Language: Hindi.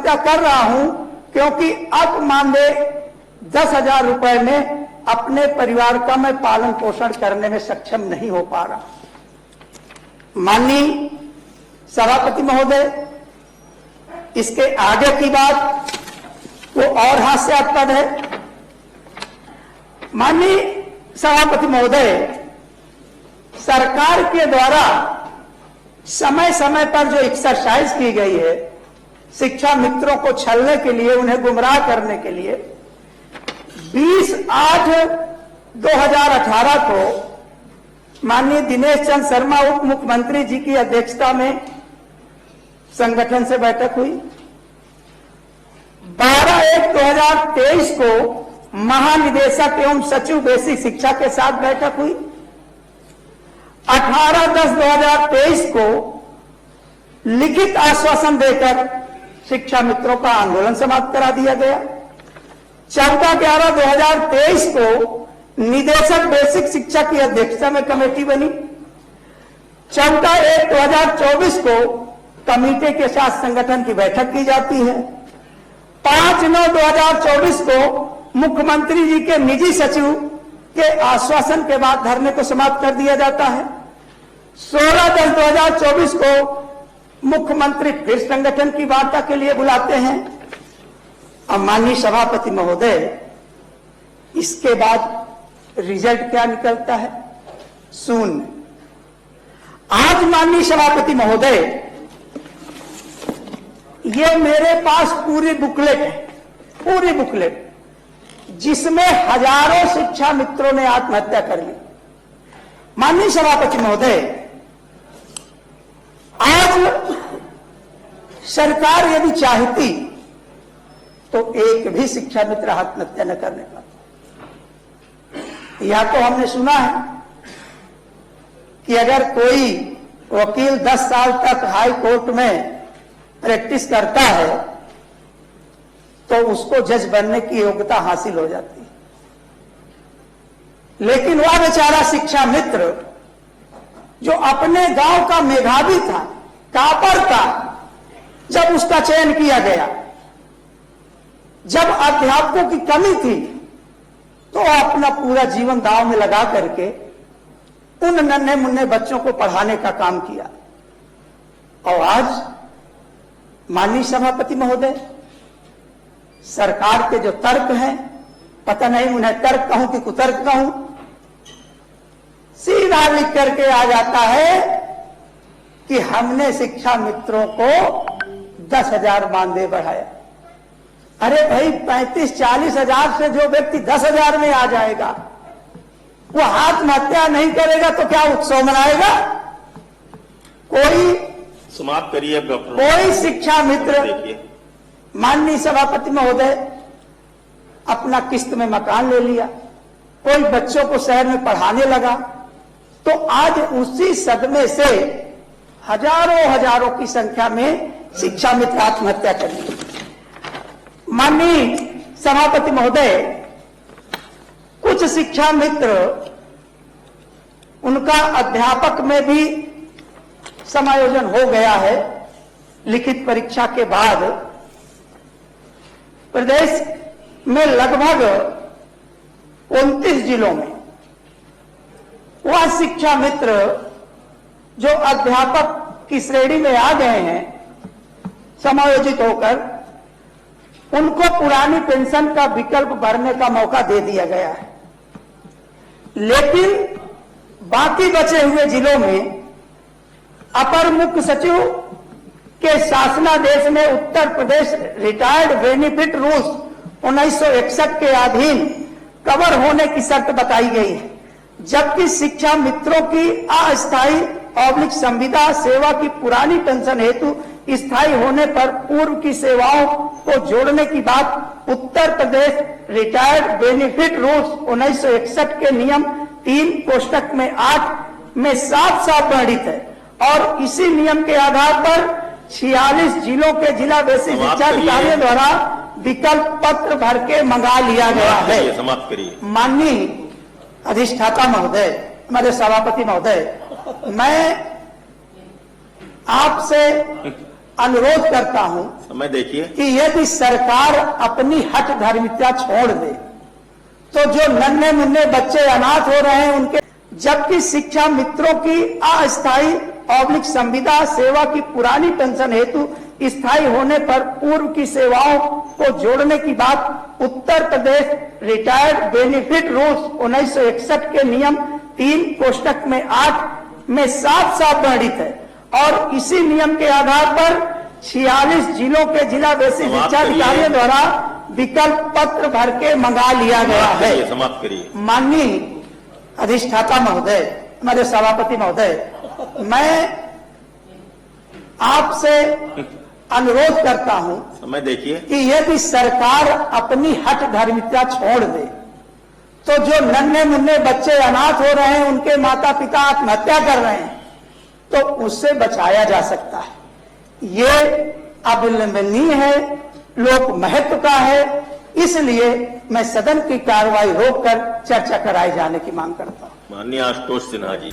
चिंता कर रहा हूं क्योंकि अब मानदेय 10,000 रुपए में अपने परिवार का मैं पालन पोषण करने में सक्षम नहीं हो पा रहा। माननीय सभापति महोदय, इसके आगे की बात वो और हास्यास्पद है। माननीय सभापति महोदय, सरकार के द्वारा समय समय पर जो एक्सरसाइज की गई है शिक्षा मित्रों को छलने के लिए, उन्हें गुमराह करने के लिए, 20/8/2018 को माननीय दिनेश चंद्र शर्मा उप मुख्यमंत्री जी की अध्यक्षता में संगठन से बैठक हुई। 12/1/2023 को महानिदेशक एवं सचिव बेसिक शिक्षा के साथ बैठक हुई। 18/10/2023 को लिखित आश्वासन देकर शिक्षा मित्रों का आंदोलन समाप्त करा दिया गया। 14/11/2023 को निदेशक बेसिक शिक्षा की अध्यक्षता में कमेटी बनी। 14/1/2024 को कमेटी के साथ संगठन की बैठक की जाती है। 5/9/2024 को मुख्यमंत्री जी के निजी सचिव के आश्वासन के बाद धरने को समाप्त कर दिया जाता है। 16/10/2024 को मुख्यमंत्री फिर संगठन की वार्ता के लिए बुलाते हैं। अब माननीय सभापति महोदय, इसके बाद रिजल्ट क्या निकलता है? शून्य। आज माननीय सभापति महोदय, ये मेरे पास पूरी बुकलेट है, पूरी बुकलेट, जिसमें हजारों शिक्षा मित्रों ने आत्महत्या कर ली। माननीय सभापति महोदय, आज सरकार यदि चाहती तो एक भी शिक्षा मित्र आत्महत्या न करने पाता। यह तो हमने सुना है कि अगर कोई वकील 10 साल तक हाई कोर्ट में प्रैक्टिस करता है तो उसको जज बनने की योग्यता हासिल हो जाती है, लेकिन वह बेचारा शिक्षा मित्र जो अपने गांव का मेधावी था, टॉपर था, जब उसका चयन किया गया, जब अध्यापकों की कमी थी, तो अपना पूरा जीवन दांव में लगा करके उन नन्हे मुन्ने बच्चों को पढ़ाने का काम किया। और आज माननीय सभापति महोदय, सरकार के जो तर्क हैं, पता नहीं उन्हें तर्क कहूं कि कुतर्क कहूं, सीधा लिख करके आ जाता है कि हमने शिक्षा मित्रों को 10,000 मानदेय बढ़ाया। अरे भाई, 35-40 हजार से जो व्यक्ति 10,000 में आ जाएगा, वो आत्महत्या नहीं करेगा तो क्या उत्सव मनाएगा? कोई समाप्त करिए। कोई शिक्षा मित्र, माननीय सभापति महोदय, अपना किस्त में मकान ले लिया, कोई बच्चों को शहर में पढ़ाने लगा, तो आज उसी सदमे से हजारों की संख्या में शिक्षा मित्र आत्महत्या कर ली। माननीय सभापति महोदय, कुछ शिक्षा मित्र, उनका अध्यापक में भी समायोजन हो गया है। लिखित परीक्षा के बाद प्रदेश में लगभग 29 जिलों में वह शिक्षा मित्र जो अध्यापक की श्रेणी में आ गए हैं समायोजित होकर, उनको पुरानी पेंशन का विकल्प भरने का मौका दे दिया गया है। लेकिन बाकी बचे हुए जिलों में अपर मुख्य सचिव के शासनादेश में Uttar Pradesh retired benefit rules 1961 के अधीन कवर होने की शर्त बताई गई है, जबकि शिक्षा मित्रों की अस्थायी संविदा सेवा की पुरानी पेंशन हेतु स्थायी होने पर पूर्व की सेवाओं को जोड़ने की बात Uttar Pradesh retired benefit rules 1961 के नियम 3 कोष्टक में 8 में साफ वर्णित है। और इसी नियम के आधार पर 46 जिलों के जिला बेसिक शिक्षा अधिकारियों द्वारा विकल्प पत्र भर के मंगा लिया गया है। समाप्त करिए। माननीय अधिष्ठाता महोदय, हमारे सभापति महोदय, मैं आपसे अनुरोध करता हूं समय देखिए कि यदि सरकार अपनी हठ धर्मिता छोड़ दे तो जो नन्हे मुन्ने बच्चे अनाथ हो रहे हैं उनके, जबकि शिक्षा मित्रों की अस्थायी पब्लिक संविदा सेवा की पुरानी पेंशन हेतु स्थायी होने पर पूर्व की सेवाओं को जोड़ने की बात Uttar Pradesh retired benefit rules 1961 के नियम 3 कोष्टक में 8 में साफ साफ वर्णित है और इसी नियम के आधार पर 46 जिलों के जिला बेसिक शिक्षा अधिकारियों द्वारा विकल्प पत्र भर के मंगा लिया गया है। समाप्त करिए। माननीय अधिष्ठाता महोदय, हमारे सभापति महोदय, मैं आपसे अनुरोध करता हूं समय देखिए कि यदि सरकार अपनी हठ धर्मिता छोड़ दे तो जो नन्हे मुन्ने बच्चे अनाथ हो रहे हैं, उनके माता पिता आत्महत्या कर रहे हैं, तो उससे बचाया जा सकता है। ये अविलंबनीय है, लोक महत्व का है, इसलिए मैं सदन की कार्रवाई रोककर चर्चा कराए जाने की मांग करता हूं। माननीय आशुतोष सिन्हा जी।